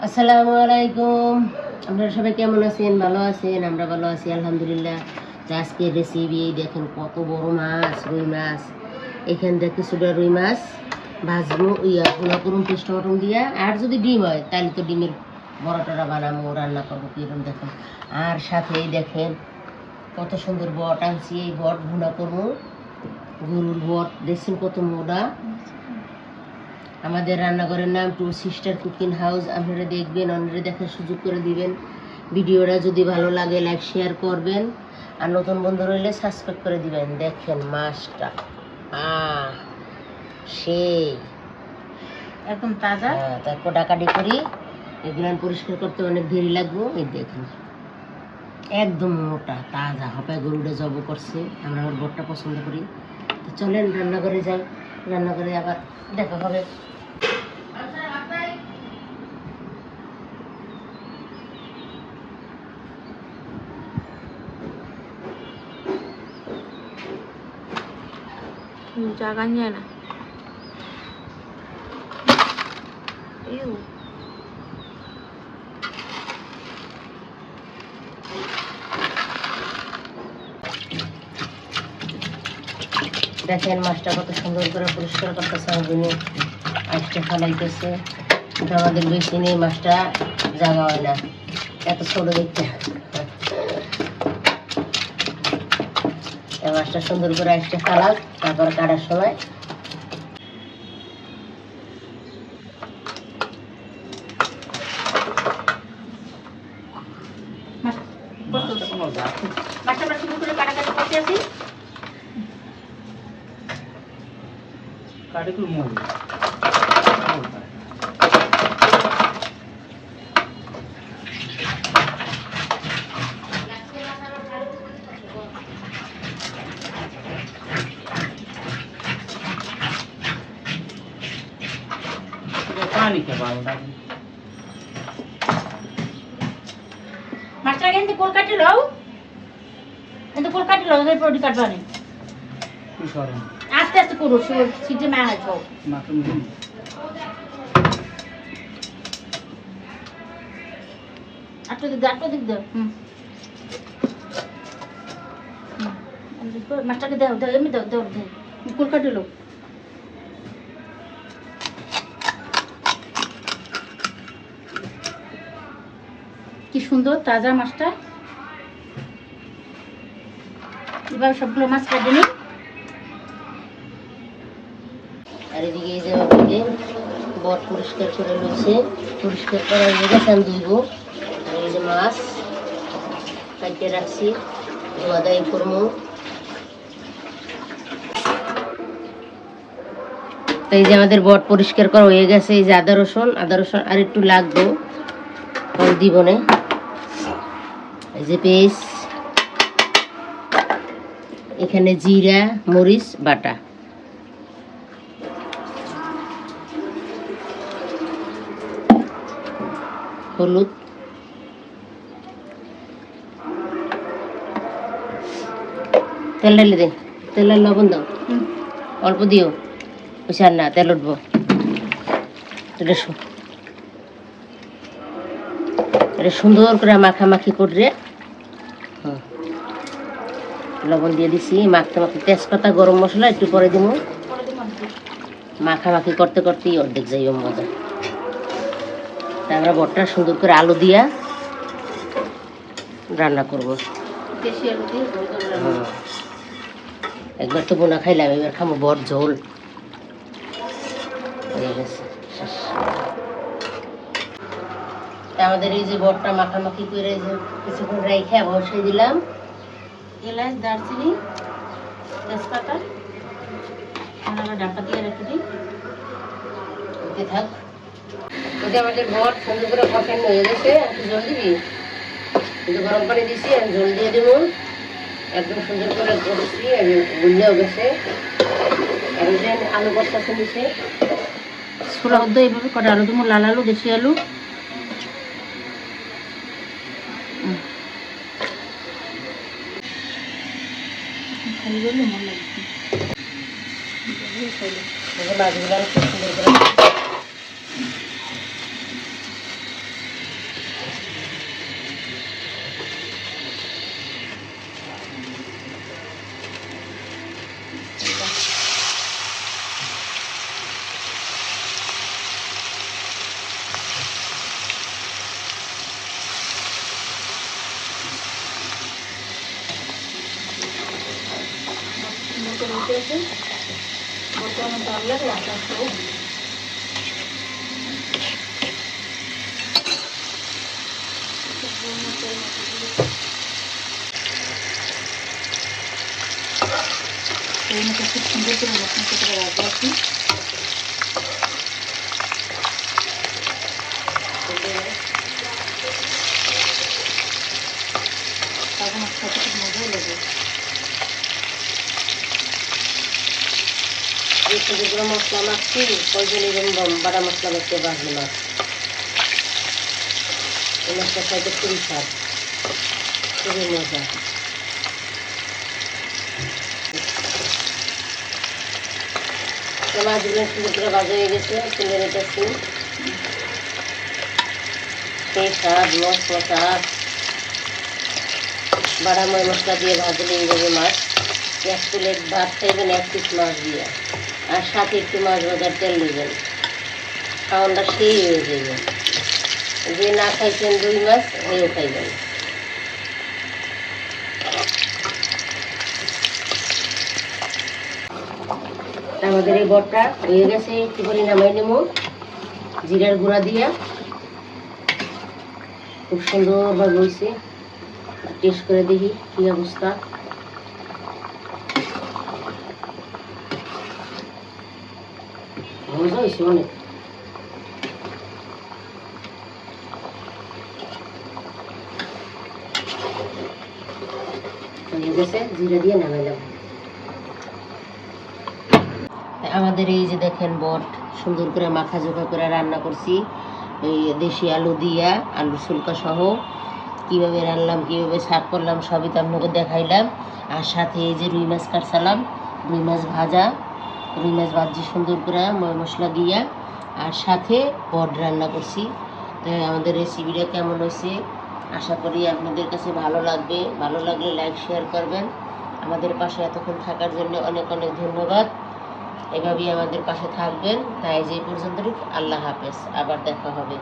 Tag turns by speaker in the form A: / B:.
A: আসসালামু আলাইকুম। আপনারা সবাই কেমন আছেন? ভালো আছেন? আমরা ভালো আছি আলহামদুলিল্লাহ। তো আজকের রেসিপি দেখেন, কত বড় মাছ, রুই মাছ। এখান থেকে কিছুটা রুই মাছ ভাজবো, ভুনা করুন পেস্ট টমেটো দিয়া। আর যদি ডিম হয় তাহলে তো ডিমের বড়াটা বানাবো, রান্না করবো কিরকম দেখেন। আর সাথেই দেখেন কত সুন্দর বট আনছি, এই বট ভুনা করবো। গরুর বট দেখছেন কত মোটা। আমাদের রান্নাঘরের নাম টু সিস্টার কুকিং হাউস। আপনারা দেখবেন, অন্যরা দেখার সুযোগ করে দিবেন। ভিডিওটা যদি ভালো লাগে লাইক শেয়ার করবেন, আর নতুন বন্ধু রইলে সাবস্ক্রাইব করে দিবেন। দেখেন মাছটা সেই
B: একদম তাজা।
A: তার কোটাকাটি করি, এগুলো পরিষ্কার করতে অনেক দেরি লাগবে। এই দেখেন একদম মোটা তাজা হবে। গরুটা জব করছে, আমরা আমার বটটা পছন্দ করি। তো চলেন রান্নাঘরে যাই, রান্নাঘরে আবার দেখা হবে।
B: জায়গা যায় না।
A: দেখেন মাছটা কত সুন্দর করে পরিষ্কার করতেছে, আগুনে আঁচটা ফেলাইতেছে। কিন্তু আমাদের বেশি নেই, মাছটা জাগা হয় না, এত ছোট দেখতে। মাছটা সুন্দর করে আঁচটা ফেলাক, তারপর কাটার সময়
B: মাছটাকে এনতে কোল কাটি লও, এনতে কোল কাটি লও, এরপর ওটি কাটবা নেই। আস্তে আস্তে করো, সিজে মা হয় সব। আটটো দিক দাও, আটটো দিক দাও। মাছটাকে দাও দাও, এমনি দাও দাও দাও, কোল কাটি লও। কি সুন্দর তাজা মাছটা। এবার সবগুলো মাছ কাটে নিই।
A: আর এদিকে এই যে আমাকে বট পরিষ্কার করে নিচ্ছে, পরিষ্কার করা হয়ে গেছে। আমি ধুইব। আর এই যে মাছ কাটতে রাখছি, ধোয়া দায়ী করবো। তো এই যে আমাদের বট পরিষ্কার করা হয়ে গেছে। এই যে আদা রসুন আর একটু লাগবে, দিব না। এই যে পেস্ট, এখানে জিরা মরিচ বাটা, হলুদ, তেল ঢালি দে, তেল আর লবণ দাও, অল্প দিও, বুঝছি আর না তেল উঠবো। এটা সুন্দর করে মাখামাখি করে লবণ দিয়ে দিছি। মাখতে মাখতে তেজপাতা গরম মশলা একটু পরে দিব। মাখামাখি করতে করতেই অর্ধেক যাই মজা। আমরা বটটা সুন্দর করে আলু দিয়া রান্না করবো। একবার তো বোনা খাইলাম, এবার খাবো বট ঝোল। হয়ে গেছে শেষ। আমাদের এই যে বটটা মাখামাখি করে কিছুক্ষণ রেখে বসিয়ে দিলাম।
B: এলাচ, দারচিনি, তেজপাতা আমরা ঢাকা দিয়ে রেখে দিই।
A: থাক, ওই যে আমাদের বট সুন্দর করে কষানো হয়ে গেছে। একটু জল দিবি, কিন্তু গরম পানি দিছি, আমি জল দিয়ে দেবো। একদম সুন্দর করে করছি, গুললেও গেছে। আর ওই যে আলু বস্তাতে নিচে
B: ছোলা মধ্যে এইভাবে করে আলু দেবো, লাল আলু, দেশি আলু।
A: মাছগুলো খুব সুন্দর করে
B: গেছে বর্তমানে ভালো লাগে আস্তে আস্তে এই মতো খুব সুন্দর করে মশলা করে রাখবো আর কি তখন খেতে খুব মজাই লাগে
A: এই সবগুলো মশলা মাখছি কয়জন এরকম বাটা মশলা মাখতে পারবে না এই মাছটা খাইতে খুবই স্বাদ খুবই মজা মাছগুলো সুন্দর করে ভাজা হয়ে গেছে তুলে রেখেছি সেই স্বাদ মশলা বাড়া ময় মশলা দিয়ে ভাজলে এইভাবে মাছ এক প্লেট ভাত খাইবেন 1 পিস মাছ দিয়ে আর সাথে একটু মাছ ভাজার তেল নেবেন খাওয়ানটা সেই হয়ে যাবে যে না খাইছেন রুই মাছ হেও খাইবেন আমাদের এই বটটা হয়ে গেছে একটু করে নামাই নেব জিরার গুঁড়া দিয়া খুব সুন্দরভাবে হয়েছে টেস্ট করে দেখি কি অবস্থা মজা হয়েছে অনেক হয়ে গেছে জিরা দিয়ে নামাইলাম আমাদের এই যে দেখেন বট সুন্দর করে মাখা জোখা করে রান্না করছি এই দেশি আলু দিয়া আলু শুল্কা সহ কীভাবে রান্নলাম কীভাবে শাক করলাম সবই তো আপনাকে দেখাইলাম আর সাথে এই যে রুই মাছ কাটছিলাম রুই মাছ ভাজা রুই মাছ ভাজি সুন্দর করে ময় মশলা দিয়া আর সাথে বট রান্না করছি তো আমাদের রেসিপিটা কেমন হয়েছে আশা করি আপনাদের কাছে ভালো লাগবে ভালো লাগলে লাইক শেয়ার করবেন আমাদের পাশে এতক্ষণ থাকার জন্য অনেক অনেক ধন্যবাদ এভাবেই আমাদের পাশে থাকবেন তাই যে পর্যন্ত আল্লাহ হাফেজ আবার দেখা হবে